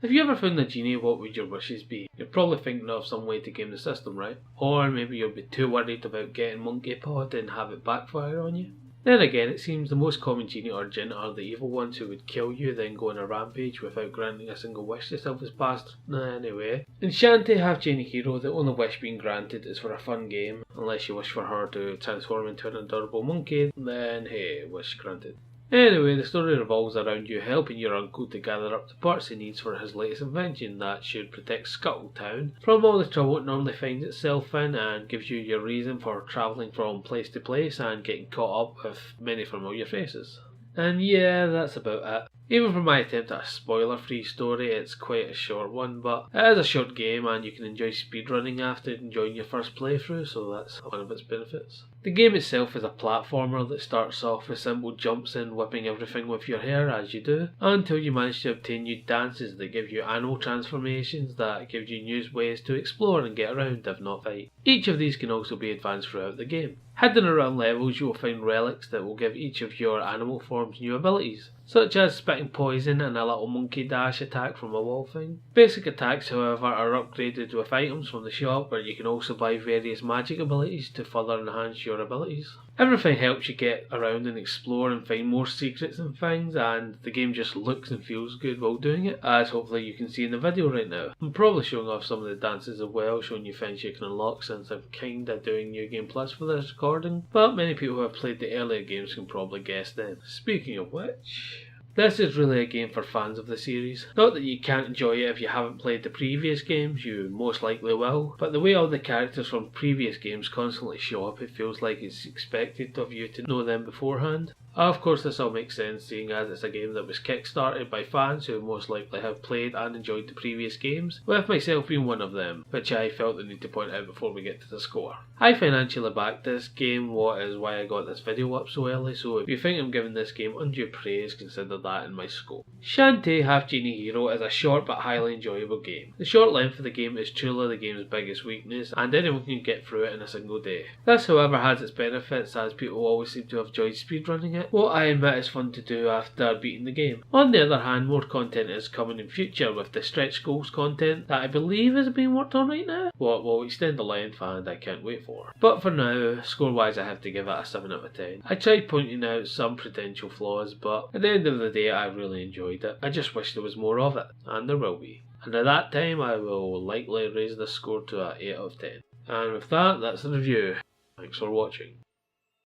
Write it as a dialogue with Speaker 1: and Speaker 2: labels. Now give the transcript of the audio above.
Speaker 1: If you ever found a genie, what would your wishes be? You're probably thinking of some way to game the system, right? Or maybe you'll be too worried about getting monkey pawed and have it backfire on you. Then again, it seems the most common genie or djinn are the evil ones who would kill you, then go on a rampage without granting a single wish to save his past. Anyway, in Shantae half Genie Hero, the only wish being granted is for a fun game. Unless you wish for her to transform into an adorable monkey, then hey, wish granted. Anyway, the story revolves around you helping your uncle to gather up the parts he needs for his latest invention that should protect Scuttletown from all the trouble it normally finds itself in, and gives you your reason for travelling from place to place and getting caught up with many familiar faces. And yeah, that's about it. Even for my attempt at a spoiler-free story, it's quite a short one, but it is a short game and you can enjoy speedrunning after enjoying your first playthrough, so that's one of its benefits. The game itself is a platformer that starts off with simple jumps and whipping everything with your hair as you do, until you manage to obtain new dances that give you animal transformations that give you new ways to explore and get around, if not fight. Each of these can also be advanced throughout the game. Hidden around levels, you will find relics that will give each of your animal forms new abilities, such as spitting poison and a little monkey dash attack from a wall thing. Basic attacks, however, are upgraded with items from the shop, where you can also buy various magic abilities to further enhance your abilities. Everything helps you get around and explore and find more secrets and things, and the game just looks and feels good while doing it, as hopefully you can see in the video right now. I'm probably showing off some of the dances as well, showing you things you can unlock, since I'm kinda doing New Game Plus for this recording, but many people who have played the earlier games can probably guess them. Speaking of which, this is really a game for fans of the series. Not that you can't enjoy it if you haven't played the previous games, you most likely will, but the way all the characters from previous games constantly show up, it feels like it's expected of you to know them beforehand. Of course, this all makes sense, seeing as it's a game that was kickstarted by fans who most likely have played and enjoyed the previous games, with myself being one of them, which I felt the need to point out before we get to the score. I financially backed this game, what is why I got this video up so early, so if you think I'm giving this game undue praise, consider that in my scope. Shantae half Genie Hero is a short but highly enjoyable game. The short length of the game is truly the game's biggest weakness, and anyone can get through it in a single day. This, however, has its benefits, as people always seem to have enjoyed speedrunning it, what I admit is fun to do after beating the game. On the other hand, more content is coming in future, with the stretch goals content that I believe is being worked on right now, what will extend the length, and I can't wait for. But for now, score wise, I have to give it a 7 out of 10. I tried pointing out some potential flaws, but at the end of the day I really enjoyed it. I just wish there was more of it, and there will be. And at that time I will likely raise the score to a 8 out of 10. And with that, that's the review. Thanks for watching.